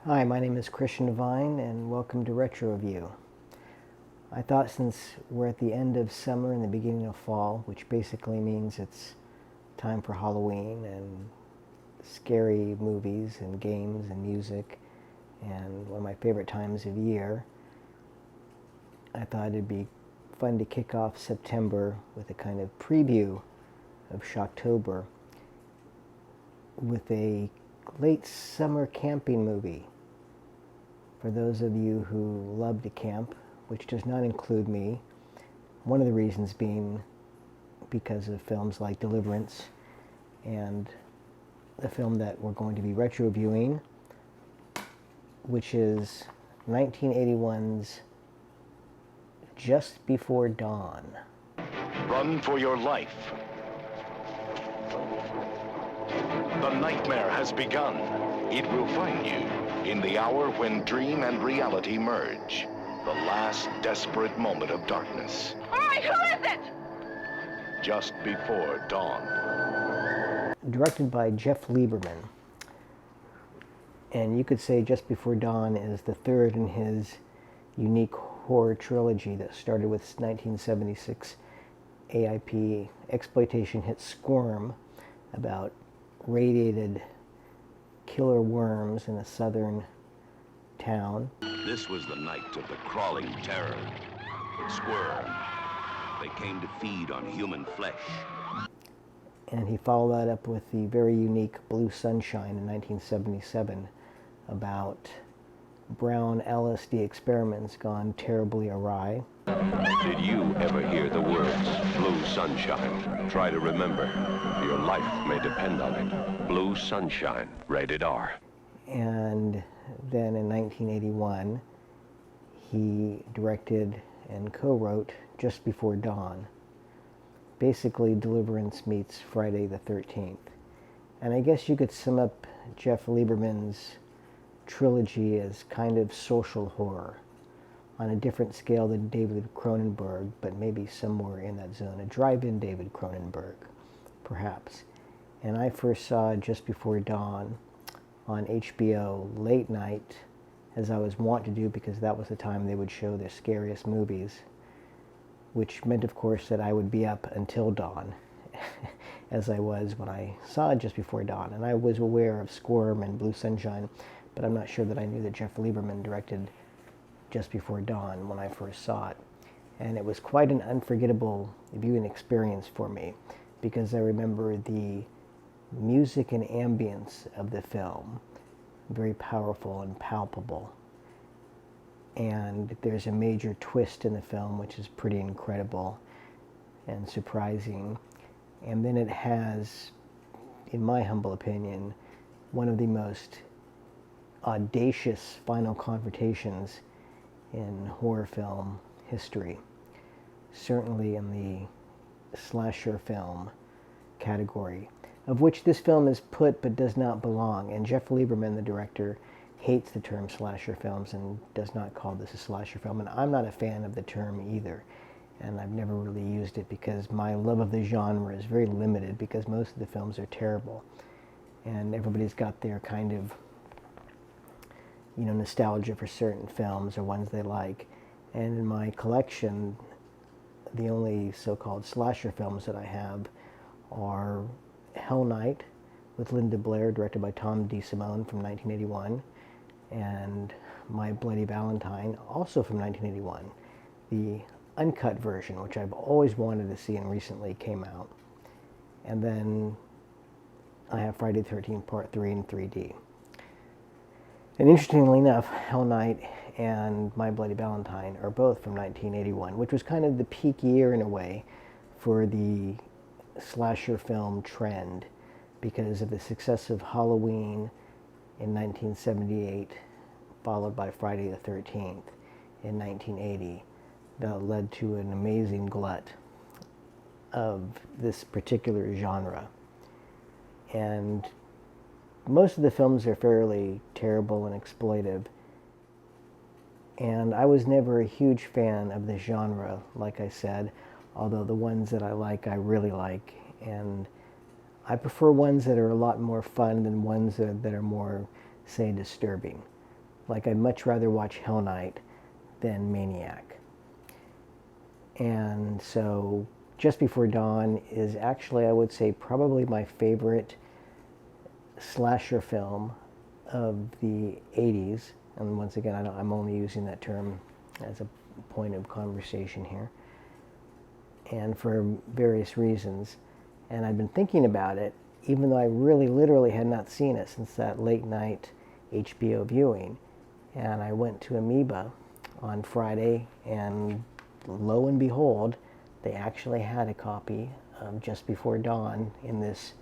Hi, my name is Christian Devine, and welcome to Retro-View. I thought since we're at the end of summer and the beginning of fall, which basically means it's time for Halloween and scary movies and games and music, and one of my favorite times of year, I thought it'd be fun to kick off September with a kind of preview of Shocktober with a late summer camping movie. For those of you who love to camp, which does not include me, one of the reasons being because of films like Deliverance and the film that we're going to be retro-viewing, which is 1981's Just Before Dawn. Run for your life. The nightmare has begun. It will find you in the hour when dream and reality merge. The last desperate moment of darkness. All right, who is it? Just Before Dawn. Directed by Jeff Lieberman. And you could say Just Before Dawn is the third in his unique horror trilogy that started with 1976 AIP exploitation hit Squirm about radiated killer worms in a southern town. This was the night of the crawling terror. Squirm. They came to feed on human flesh. And he followed that up with the very unique Blue Sunshine in 1977 about brown LSD experiments gone terribly awry. Did you ever hear the words, Blue Sunshine? Try to remember. Your life may depend on it. Blue Sunshine, rated R. And then in 1981, he directed and co-wrote Just Before Dawn. Basically, Deliverance meets Friday the 13th. And I guess you could sum up Jeff Lieberman's trilogy as kind of social horror on a different scale than David Cronenberg, but maybe somewhere in that zone. A drive-in David Cronenberg, perhaps. And I first saw Just Before Dawn on HBO late night, as I was wont to do because that was the time they would show their scariest movies, which meant, of course, that I would be up until dawn, as I was when I saw Just Before Dawn. And I was aware of Squirm and Blue Sunshine, but I'm not sure that I knew that Jeff Lieberman directed Just Before Dawn when I first saw it. And it was quite an unforgettable viewing experience for me, because I remember the music and ambience of the film, very powerful and palpable. And there's a major twist in the film, which is pretty incredible and surprising. And then it has, in my humble opinion, one of the most audacious final confrontations in horror film history. Certainly in the slasher film category, of which this film is put but does not belong. And Jeff Lieberman, the director, hates the term slasher films and does not call this a slasher film. And I'm not a fan of the term either. And I've never really used it because my love of the genre is very limited, because most of the films are terrible. And everybody's got their kind of, nostalgia for certain films or ones they like. And in my collection, the only so-called slasher films that I have are Hell Night with Linda Blair, directed by Tom DeSimone from 1981, and My Bloody Valentine, also from 1981, the uncut version, which I've always wanted to see and recently came out. And then I have Friday the 13th Part 3 in 3D. And interestingly enough, Hell Night and My Bloody Valentine are both from 1981, which was kind of the peak year in a way for the slasher film trend, because of the success of Halloween in 1978, followed by Friday the 13th in 1980. That led to an amazing glut of this particular genre. And most of the films are fairly terrible and exploitive. And I was never a huge fan of the genre, like I said, although the ones that I like, I really like. And I prefer ones that are a lot more fun than ones that are more, say, disturbing. Like, I'd much rather watch Hell Night than Maniac. And so Just Before Dawn is actually, I would say, probably my favorite slasher film of the 80s. And once again, I'm only using that term as a point of conversation here, and for various reasons. And I've been thinking about it, even though I really literally had not seen it since that late night HBO viewing. And I went to Amoeba on Friday, and lo and behold, they actually had a copy of Just Before Dawn in this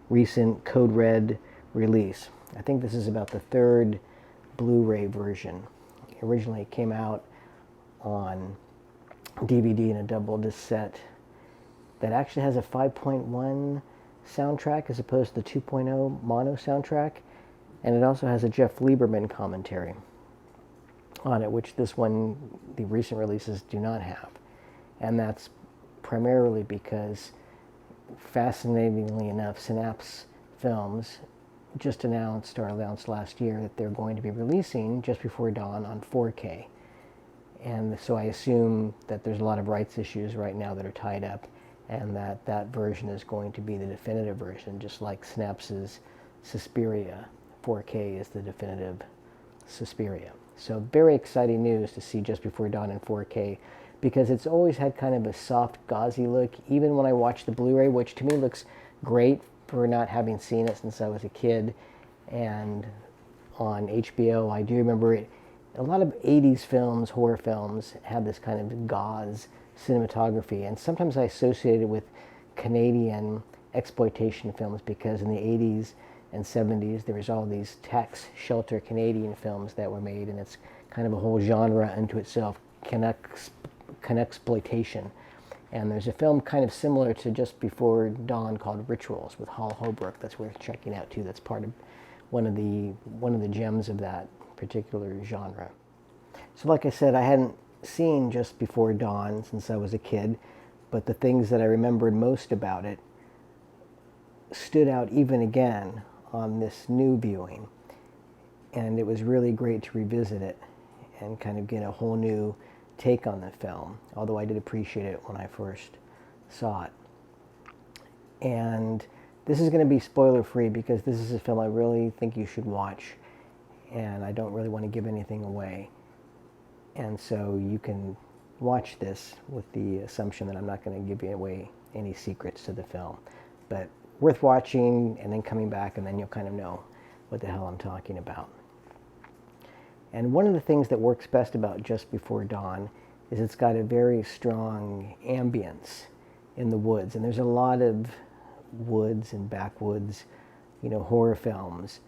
recent Code Red release. I think this is about the third Blu-ray version. Originally it came out on DVD in a double disc set that actually has a 5.1 soundtrack as opposed to the 2.0 mono soundtrack, and it also has a Jeff Lieberman commentary on it, which this one, the recent releases, do not have. And that's primarily because, fascinatingly enough, Synapse Films just announced last year that they're going to be releasing Just Before Dawn on 4K. And so I assume that there's a lot of rights issues right now that are tied up, and that version is going to be the definitive version, just like Synapse's Suspiria 4K is the definitive Suspiria. So very exciting news to see Just Before Dawn in 4K, because it's always had kind of a soft, gauzy look, even when I watch the Blu-ray, which to me looks great for not having seen it since I was a kid. And on HBO, I do remember it. A lot of 80s films, horror films, have this kind of gauze cinematography, and sometimes I associate it with Canadian exploitation films, because in the 80s and 70s there was all these tax shelter Canadian films that were made, and it's kind of a whole genre unto itself, Canexploitation. And there's a film kind of similar to Just Before Dawn called Rituals with Hal Holbrook that's worth checking out too. That's part of one of the gems of that particular genre. So like I said, I hadn't seen Just Before Dawn since I was a kid, but the things that I remembered most about it stood out even again on this new viewing. And it was really great to revisit it and kind of get a whole new take on the film, although I did appreciate it when I first saw it. And this is going to be spoiler free, because this is a film I really think you should watch, and I don't really want to give anything away. And so you can watch this with the assumption that I'm not going to give you away any secrets to the film. But worth watching and then coming back, and then you'll kind of know what the hell I'm talking about. And one of the things that works best about Just Before Dawn is it's got a very strong ambience in the woods. And there's a lot of woods and backwoods, horror films,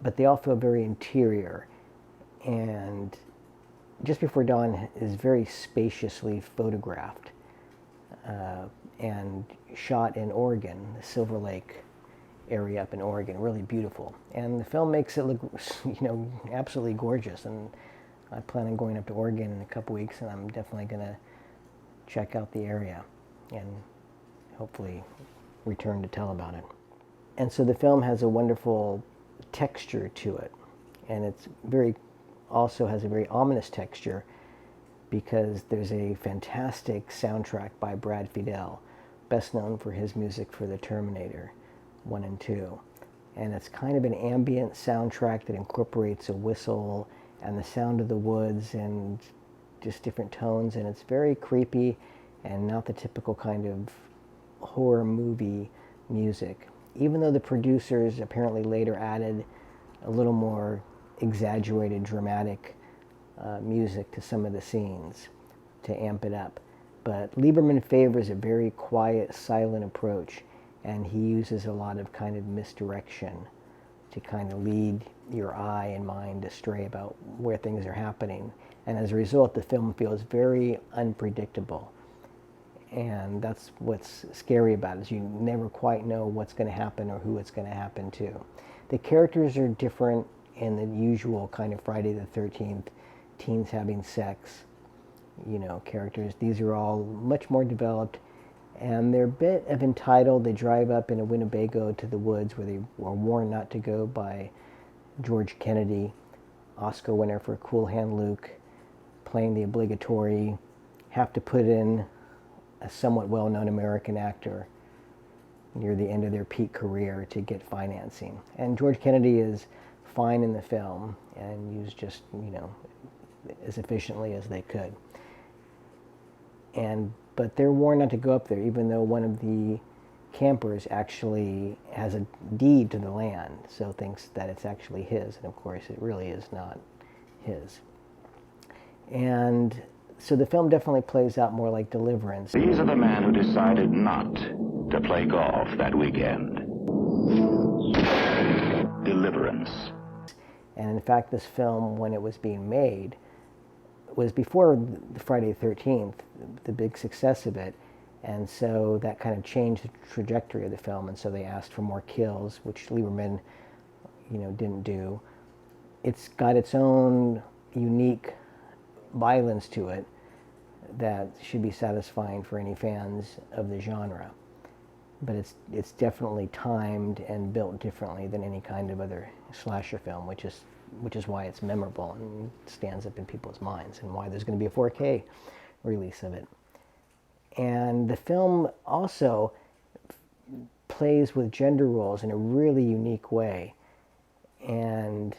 but they all feel very interior. And Just Before Dawn is very spaciously photographed and shot in Oregon, the Silver Lake area up in Oregon, really beautiful. And the film makes it look, absolutely gorgeous. And I plan on going up to Oregon in a couple weeks, and I'm definitely going to check out the area and hopefully return to tell about it. And so the film has a wonderful texture to it, and it's also has a very ominous texture, because there's a fantastic soundtrack by Brad Fiedel, best known for his music for The Terminator 1 and 2. And it's kind of an ambient soundtrack that incorporates a whistle and the sound of the woods and just different tones, and it's very creepy and not the typical kind of horror movie music. Even though the producers apparently later added a little more exaggerated, dramatic music to some of the scenes to amp it up. But Lieberman favors a very quiet, silent approach, and he uses a lot of kind of misdirection to kind of lead your eye and mind astray about where things are happening. And as a result, the film feels very unpredictable. And that's what's scary about it, is you never quite know what's going to happen or who it's going to happen to. The characters are different in the usual kind of Friday the 13th, teens having sex, characters. These are all much more developed, and they're a bit of entitled. They drive up in a Winnebago to the woods where they were warned not to go by George Kennedy Oscar winner for Cool Hand Luke, playing the obligatory, have to put in a somewhat well-known American actor near the end of their peak career to get financing. And George Kennedy is fine in the film and used just, as efficiently as they could. But they're warned not to go up there, even though one of the campers actually has a deed to the land, so thinks that it's actually his, and of course it really is not his. And so the film definitely plays out more like Deliverance. These are the men who decided not to play golf that weekend. Deliverance. And in fact, this film, when it was being made, was before the Friday the 13th, the big success of it. And so that kind of changed the trajectory of the film. And so they asked for more kills, which Lieberman, didn't do. It's got its own unique violence to it that should be satisfying for any fans of the genre. But it's definitely timed and built differently than any kind of other slasher film, which is why it's memorable and stands up in people's minds, and why there's going to be a 4K release of it. And the film also plays with gender roles in a really unique way, and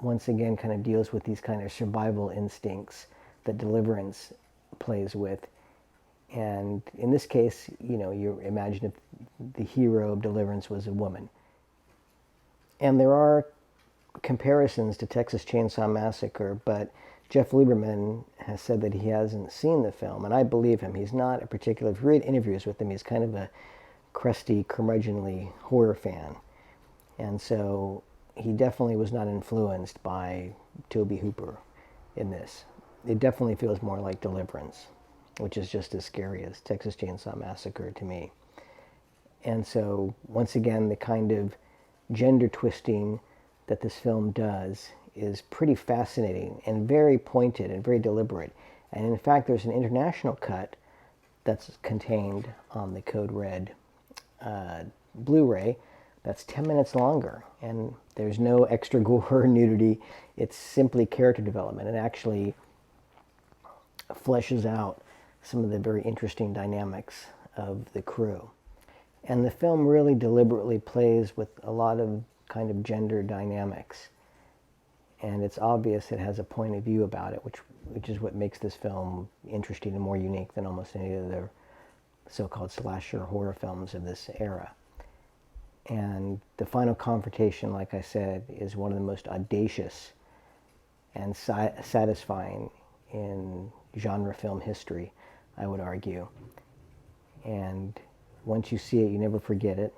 once again deals with these kind of survival instincts that Deliverance plays with. And in this case, you imagine if the hero of Deliverance was a woman. And there are comparisons to Texas Chainsaw Massacre, but Jeff Lieberman has said that he hasn't seen the film, and I believe him. He's not a particular, if you read interviews with him, he's kind of a crusty, curmudgeonly horror fan. And so he definitely was not influenced by Tobe Hooper in this. It definitely feels more like Deliverance, which is just as scary as Texas Chainsaw Massacre to me. And so, once again, the kind of gender twisting that this film does is pretty fascinating and very pointed and very deliberate. And in fact, there's an international cut that's contained on the Code Red Blu-ray that's 10 minutes longer, and there's no extra gore or nudity. It's simply character development, and actually fleshes out some of the very interesting dynamics of the crew. And the film really deliberately plays with a lot of kind of gender dynamics. And it's obvious it has a point of view about it, which is what makes this film interesting and more unique than almost any of the so-called slasher horror films of this era. And the final confrontation, like I said, is one of the most audacious and satisfying in genre film history, I would argue. And once you see it, you never forget it.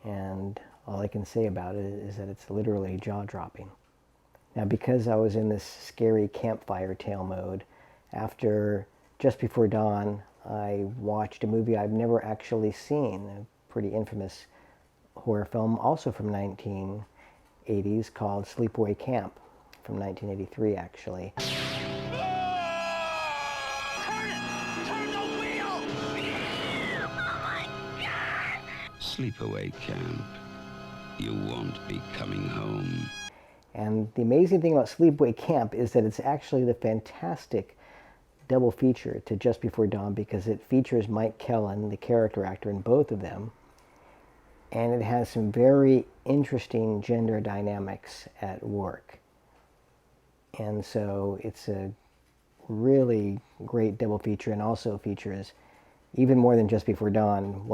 And all I can say about it is that it's literally jaw-dropping. Now, because I was in this scary campfire tale mode, after Just Before Dawn, I watched a movie I've never actually seen, a pretty infamous horror film, also from 1980s, called Sleepaway Camp, from 1983, actually. Sleepaway Camp. You won't be coming home. And the amazing thing about Sleepaway Camp is that it's actually the fantastic double feature to Just Before Dawn, because it features Mike Kellen, the character actor in both of them, and it has some very interesting gender dynamics at work. And so it's a really great double feature, and also features, even more than Just Before Dawn,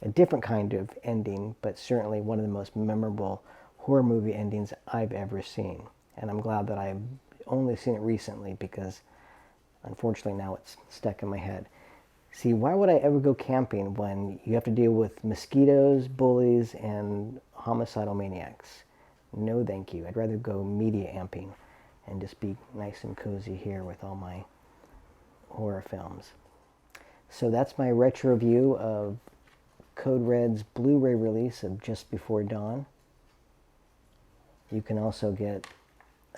a different kind of ending, but certainly one of the most memorable horror movie endings I've ever seen. And I'm glad that I've only seen it recently, because unfortunately now it's stuck in my head. See, why would I ever go camping when you have to deal with mosquitoes, bullies, and homicidal maniacs? No thank you. I'd rather go media amping and just be nice and cozy here with all my horror films. So that's my retro view of Code Red's Blu-ray release of Just Before Dawn. You can also get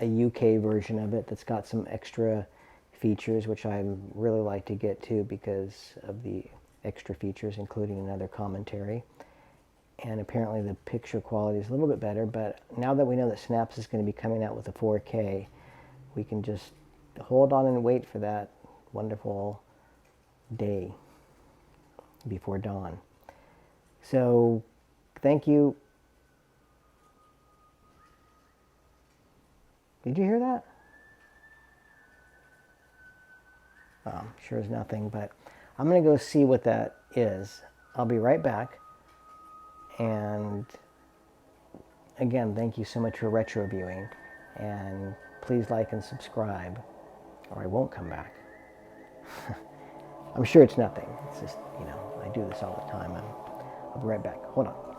a UK version of it that's got some extra features, which I really like to get to because of the extra features, including another commentary. and apparently the picture quality is a little bit better. But now that we know that Synapse is going to be coming out with a 4K, we can just hold on and wait for that wonderful day before dawn. So thank you. Did you hear that? Sure as nothing, but I'm going to go see what that is. I'll be right back. And again, thank you so much for retro viewing. And please like and subscribe, or I won't come back. I'm sure it's nothing. It's just, you know, I do this all the time. I'll be right back. Hold on.